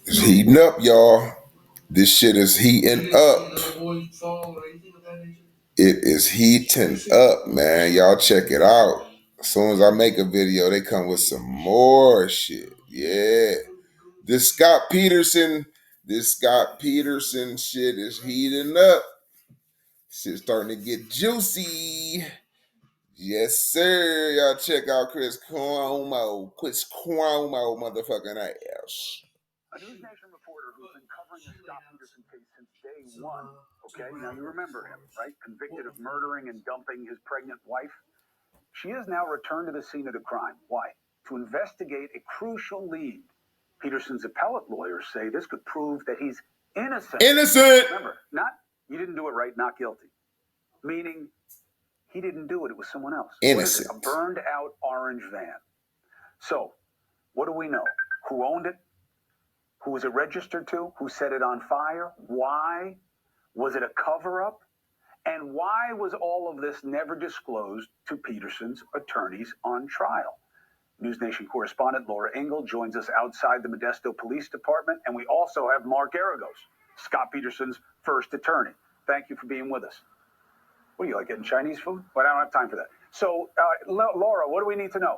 It's heating up, y'all. This shit is heating up. It is heating up, man. Y'all check it out. As soon as I make a video, they come with some more shit. Yeah. This Scott Peterson shit is heating up. Shit's starting to get juicy. Yes, sir. Y'all check out Chris Cuomo, motherfucking ass. A News Nation reporter who's been covering the Scott Peterson case since day one. Okay, now you remember him, right? Convicted of murdering and dumping his pregnant wife. She has now returned to the scene of the crime. Why? To investigate a crucial lead. Peterson's appellate lawyers say this could prove that he's innocent. Innocent! Remember, not you didn't do it right, not guilty. Meaning he didn't do it, it was someone else. Innocent. What is it? A burned out orange van. So, what do we know? Who owned it? Who was it registered to? Who set it on fire? Why? Was it a cover-up? And why was all of this never disclosed to Peterson's attorneys on trial? News Nation correspondent Laura Engel joins us outside the Modesto Police Department, and we also have Mark Aragos, Scott Peterson's first attorney. Thank you for being with us. What do you like, getting Chinese food? But I don't have time for that. So, Laura, what do we need to know?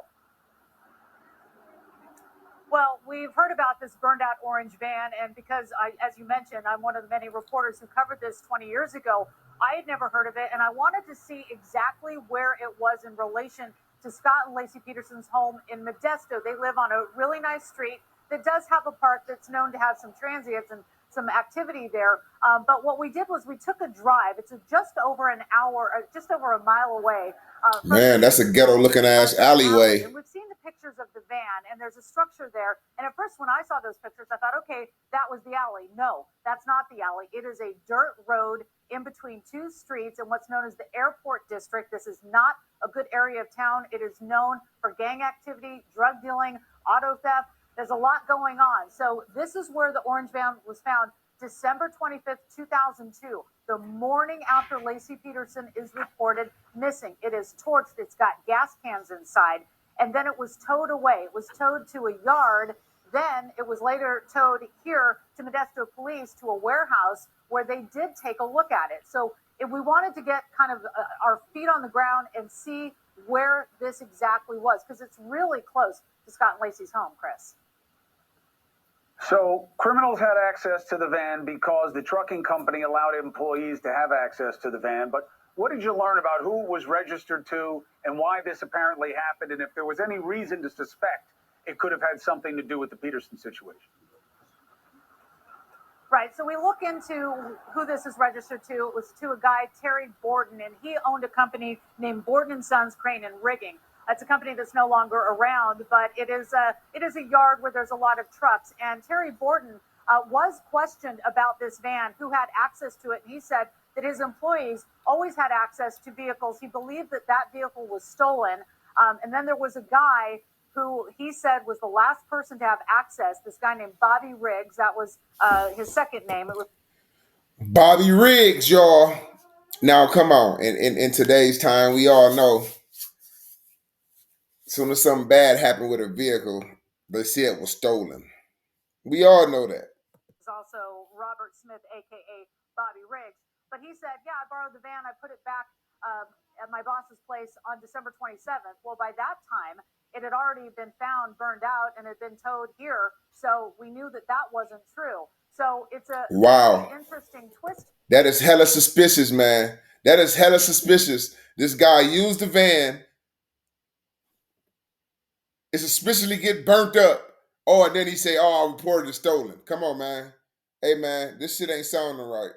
Well, we've heard about this burned out orange van, and because, as you mentioned, I'm one of the many reporters who covered this 20 years ago, I had never heard of it, and I wanted to see exactly where it was in relation to Scott and Lacey Peterson's home in Modesto. They live on a really nice street that does have a park that's known to have some transients and some activity there. But what we did was we took a drive. It's just over an hour, just over a mile away. Man, that's a ghetto looking ass alleyway. And we've seen the pictures of the van, and there's a structure there. And at first, when I saw those pictures, I thought, okay, that was the alley. No, that's not the alley. It is a dirt road in between two streets in what's known as the airport district. This is not a good area of town. It is known for gang activity, drug dealing, auto theft. There's a lot going on. So this is where the orange van was found December 25th, 2002, the morning after Lacey Peterson is reported missing. It is torched. It's got gas cans inside. And then it was towed away. It was towed to a yard. Then it was later towed here to Modesto Police to a warehouse where they did take a look at it. So if we wanted to get kind of our feet on the ground and see where this exactly was, because it's really close to Scott and Lacey's home, Chris. So criminals had access to the van because the trucking company allowed employees to have access to the van. But what did you learn about who it was registered to and why this apparently happened, and if there was any reason to suspect it could have had something to do with the Peterson situation? Right. So we look into who this is registered to. It was to a guy, Terry Borden, and he owned a company named Borden and Sons Crane and Rigging. It's a company that's no longer around, but it is a yard where there's a lot of trucks. And Terry Borden was questioned about this van, who had access to it. And he said that his employees always had access to vehicles. He believed that that vehicle was stolen. And then there was a guy who he said was the last person to have access, this guy named Bobby Riggs. That was his second name. It was Bobby Riggs, y'all. Now, come on. In today's time, we all know as soon as something bad happened with a vehicle, they say it was stolen. We all know that. Also Robert Smith, a.k.a. Bobby Riggs. But he said, yeah, I borrowed the van. I put it back at my boss's place on December 27th. Well, by that time, it had already been found, burned out, and had been towed here. So we knew that that wasn't true. So it's a wow, really interesting twist. That is hella suspicious, man. That is hella suspicious. This guy used the van. It suspiciously get burnt up. Oh, and then he say, oh, I reported it stolen. Come on, man. Hey, man, this shit ain't sounding right.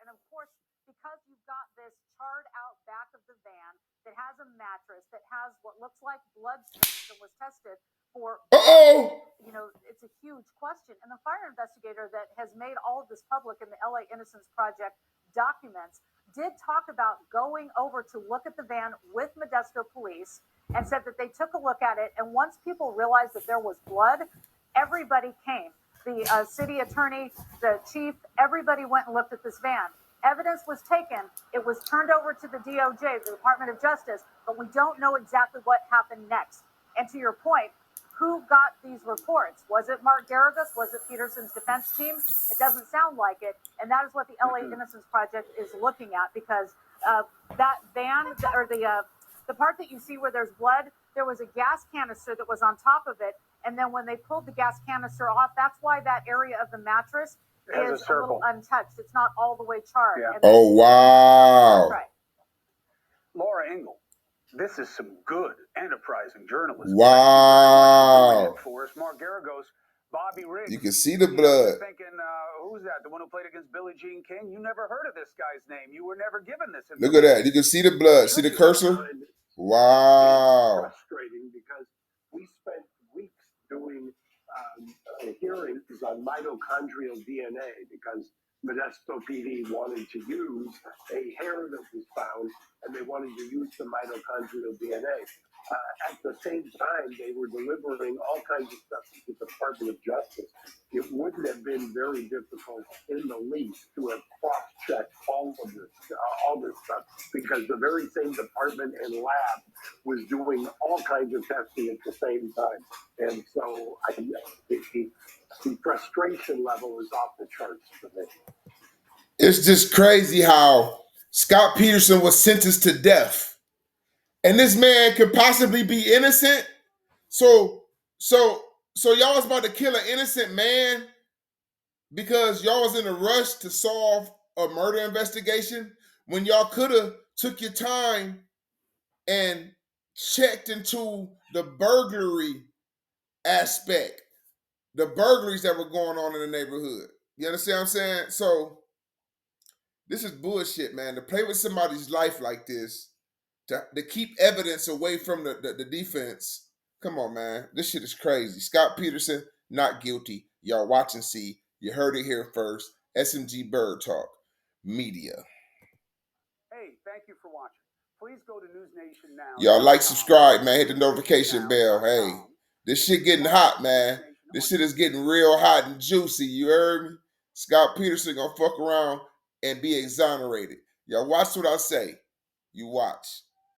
And of course, because you've got this charred out back of the van that has a mattress, that has what looks like blood stains and was tested for, you know, it's a huge question. And the fire investigator that has made all of this public in the LA Innocence Project documents did talk about going over to look at the van with Modesto Police and said that they took a look at it. And once people realized that there was blood, everybody came. The city attorney, the chief, everybody went and looked at this van. Evidence was taken. It was turned over to the DOJ, the Department of Justice, but we don't know exactly what happened next. And to your point, who got these reports? Was it Mark Garagos? Was it Peterson's defense team? It doesn't sound like it. And that is what the LA Innocence Project is looking at, because that van, or the part that you see where there's blood, there was a gas canister that was on top of it. And then when they pulled the gas canister off, that's why that area of the mattress is a little untouched. It's not all the way charred. Yeah. Oh, wow. That's right. Laura Ingle, this is some good enterprising journalism. Wow. For us, Mark Garagos, Bobby Riggs. You can see the blood. Thinking, who's that? The one who played against Billie Jean King? You never heard of this guy's name. You were never given this information. Look at that. You can see the blood. See the cursor? Wow. It's frustrating because we spent weeks doing hearings on mitochondrial DNA because Modesto PD wanted to use a hair that was found, and they wanted to use the mitochondrial DNA. At the same time, they were delivering all kinds of stuff to the Department of Justice. It wouldn't have been very difficult in the least to have cross-checked all this stuff, because the very same department and lab was doing all kinds of testing at the same time. And so the frustration level is off the charts for me. It's just crazy how Scott Peterson was sentenced to death. And this man could possibly be innocent. So y'all was about to kill an innocent man because y'all was in a rush to solve a murder investigation when y'all could have took your time and checked into the burglary aspect, the burglaries that were going on in the neighborhood. You understand what I'm saying? So this is bullshit, man. To play with somebody's life like this, to keep evidence away from the defense. Come on, man. This shit is crazy. Scott Peterson, not guilty. Y'all watch and see. You heard it here first. SMG Bird Talk Media. Hey, thank you for watching. Please go to News Nation now. Y'all like, subscribe, man. Hit the notification bell. Hey, this shit getting hot, man. This shit is getting real hot and juicy. You heard me? Scott Peterson gonna fuck around and be exonerated. Y'all watch what I say. You watch.